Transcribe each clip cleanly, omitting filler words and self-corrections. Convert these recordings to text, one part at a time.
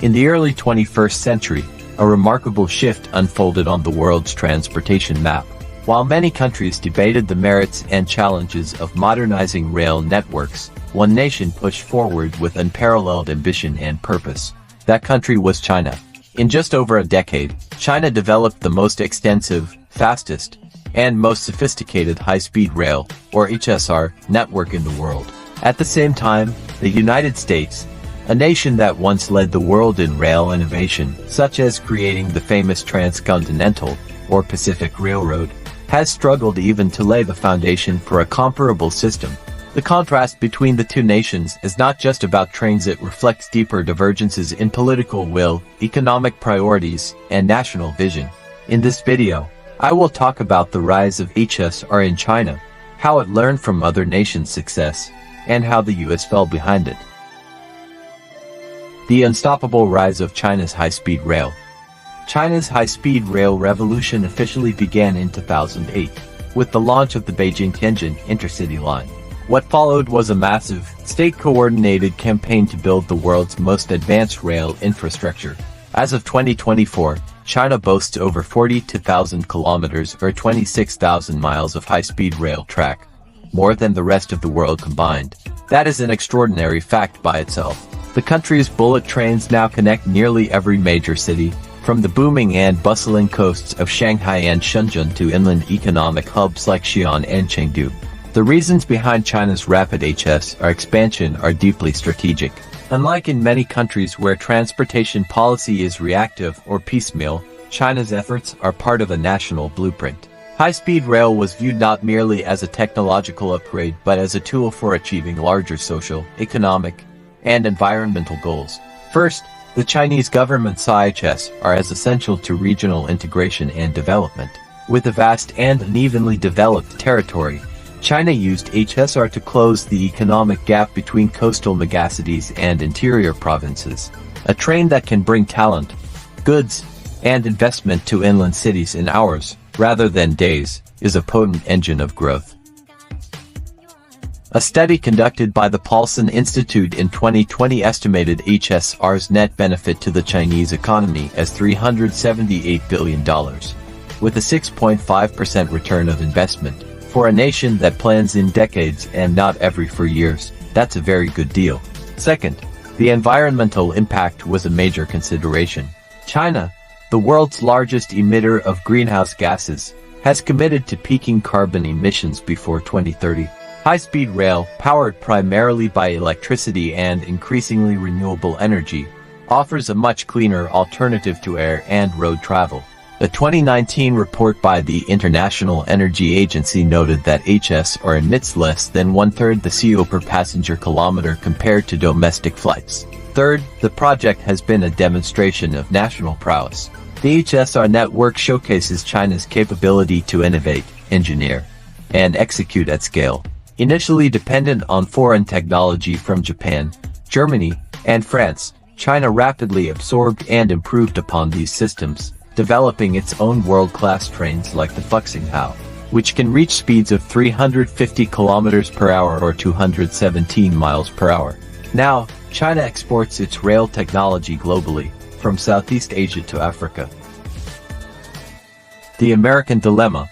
In the early 21st century, a remarkable shift unfolded on the world's transportation map. While many countries debated the merits and challenges of modernizing rail networks, one nation pushed forward with unparalleled ambition and purpose. That country was China. In just over a decade, China developed the most extensive, fastest, and most sophisticated high-speed rail, or HSR, network in the world. At the same time, the United States, a nation that once led the world in rail innovation, such as creating the famous Transcontinental, or Pacific Railroad, has struggled even to lay the foundation for a comparable system. The contrast between the two nations is not just about trains, it reflects deeper divergences in political will, economic priorities, and national vision. In this video, I will talk about the rise of HSR in China, how it learned from other nations' success, and how the US fell behind it. The unstoppable rise of China's high-speed rail. China's high-speed rail revolution officially began in 2008, with the launch of the Beijing-Tianjin intercity line. What followed was a massive, state-coordinated campaign to build the world's most advanced rail infrastructure. As of 2024, China boasts over 42,000 kilometers or 26,000 miles of high-speed rail track, more than the rest of the world combined. That is an extraordinary fact by itself. The country's bullet trains now connect nearly every major city, from the booming and bustling coasts of Shanghai and Shenzhen to inland economic hubs like Xi'an and Chengdu. The reasons behind China's rapid HSR expansion are deeply strategic. Unlike in many countries where transportation policy is reactive or piecemeal, China's efforts are part of a national blueprint. High-speed rail was viewed not merely as a technological upgrade but as a tool for achieving larger social, economic, and environmental goals. First, the Chinese government saw HSR as essential to regional integration and development. With a vast and unevenly developed territory, China used HSR to close the economic gap between coastal megacities and interior provinces. A train that can bring talent, goods, and investment to inland cities in hours, rather than days, is a potent engine of growth. A study conducted by the Paulson Institute in 2020 estimated HSR's net benefit to the Chinese economy as $378 billion, with a 6.5% return of investment. For a nation that plans in decades and not every 4 years, that's a very good deal. Second, the environmental impact was a major consideration. China, the world's largest emitter of greenhouse gases, has committed to peaking carbon emissions before 2030. High-speed rail, powered primarily by electricity and increasingly renewable energy, offers a much cleaner alternative to air and road travel. A 2019 report by the International Energy Agency noted that HSR emits less than one-third the CO per passenger kilometer compared to domestic flights. Third, the project has been a demonstration of national prowess. The HSR network showcases China's capability to innovate, engineer, and execute at scale. Initially dependent on foreign technology from Japan, Germany, and France, China rapidly absorbed and improved upon these systems, developing its own world-class trains like the Fuxinghao, which can reach speeds of 350 kilometers per hour or 217 miles per hour. Now, China exports its rail technology globally, from Southeast Asia to Africa. The American dilemma.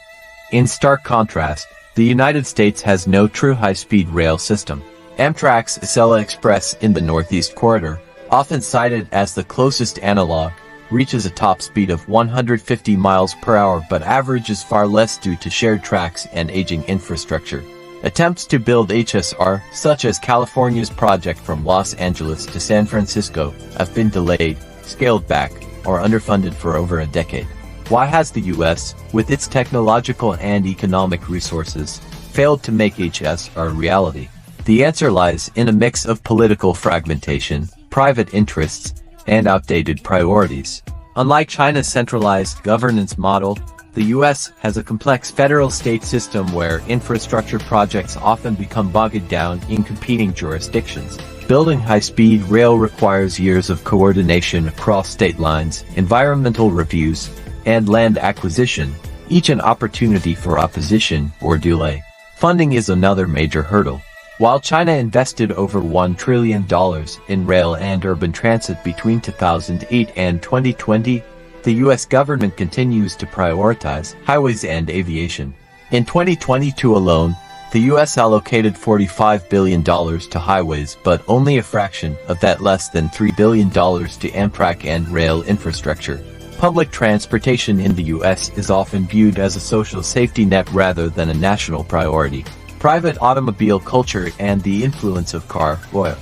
In stark contrast, the United States has no true high-speed rail system. Amtrak's Acela Express in the Northeast Corridor, often cited as the closest analog, reaches a top speed of 150 miles per hour but averages far less due to shared tracks and aging infrastructure. Attempts to build HSR, such as California's project from Los Angeles to San Francisco, have been delayed, scaled back, or underfunded for over a decade. Why has the US, with its technological and economic resources, failed to make HSR a reality? The answer lies in a mix of political fragmentation, private interests, and outdated priorities. Unlike China's centralized governance model, the US has a complex federal-state system where infrastructure projects often become bogged down in competing jurisdictions. Building high-speed rail requires years of coordination across state lines, environmental reviews, and land acquisition, each an opportunity for opposition or delay. Funding is another major hurdle. While China invested over $1 trillion in rail and urban transit between 2008 and 2020, the U.S. government continues to prioritize highways and aviation. In 2022 alone, the U.S. allocated $45 billion to highways, but only a fraction of that, less than $3 billion, to Amtrak and rail infrastructure. Public transportation in the U.S. is often viewed as a social safety net rather than a national priority. Private automobile culture and the influence of car, oil,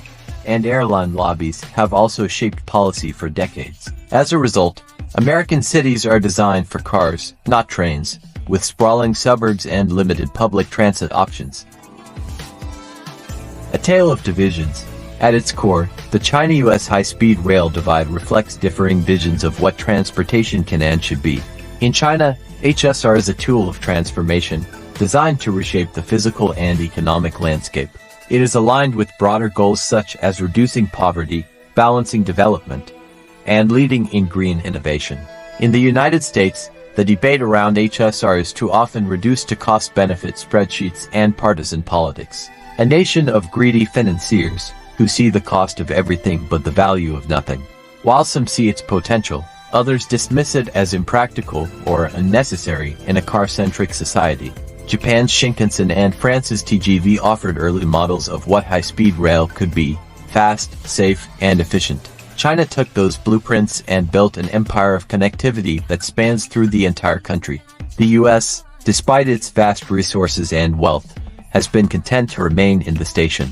and airline lobbies have also shaped policy for decades. As a result, American cities are designed for cars, not trains, with sprawling suburbs and limited public transit options. A tale of divisions. At its core, the China-US high-speed rail divide reflects differing visions of what transportation can and should be. In China, HSR is a tool of transformation, designed to reshape the physical and economic landscape. It is aligned with broader goals such as reducing poverty, balancing development, and leading in green innovation. In the United States, the debate around HSR is too often reduced to cost-benefit spreadsheets and partisan politics. A nation of greedy financiers who see the cost of everything but the value of nothing. While some see its potential, others dismiss it as impractical or unnecessary in a car-centric society. Japan's Shinkansen and France's TGV offered early models of what high-speed rail could be: fast, safe, and efficient. China took those blueprints and built an empire of connectivity that spans through the entire country. The U.S., despite its vast resources and wealth, has been content to remain in the station.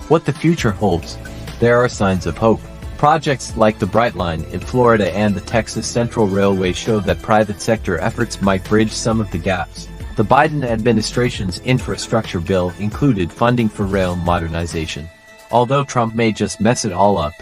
What the future holds? There are signs of hope. Projects like the Brightline in Florida and the Texas Central Railway show that private sector efforts might bridge some of the gaps. The Biden administration's infrastructure bill included funding for rail modernization. Although Trump may just mess it all up,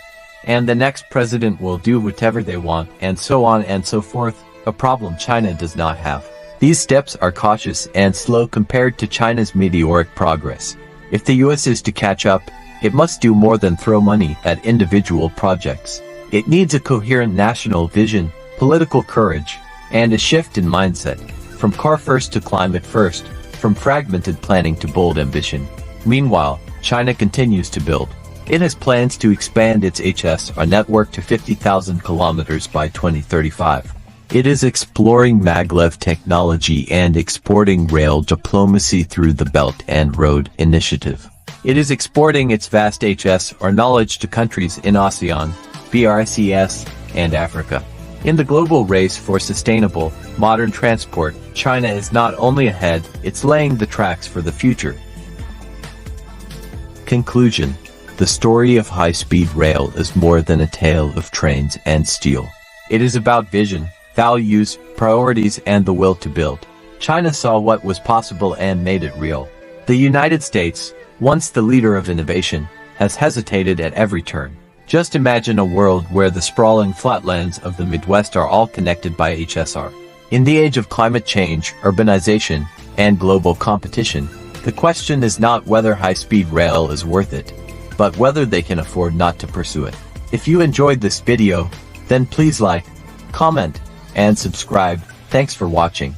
and the next president will do whatever they want, and so on and so forth, a problem China does not have. These steps are cautious and slow compared to China's meteoric progress. If the U.S. is to catch up, it must do more than throw money at individual projects. It needs a coherent national vision, political courage, and a shift in mindset, from car first to climate first, from fragmented planning to bold ambition. Meanwhile, China continues to build. It has plans to expand its HSR network to 50,000 kilometers by 2035. It is exploring maglev technology and exporting rail diplomacy through the Belt and Road Initiative. It is exporting its vast HSR knowledge to countries in ASEAN, BRICS, and Africa. In the global race for sustainable, modern transport, China is not only ahead, it's laying the tracks for the future. Conclusion. The story of high-speed rail is more than a tale of trains and steel. It is about vision, values, priorities, and the will to build. China saw what was possible and made it real. The United States, once the leader of innovation, has hesitated at every turn. Just imagine a world where the sprawling flatlands of the Midwest are all connected by HSR. In the age of climate change, urbanization, and global competition, the question is not whether high-speed rail is worth it, but whether they can afford not to pursue it. If you enjoyed this video, then please like, comment, and subscribe. Thanks for watching.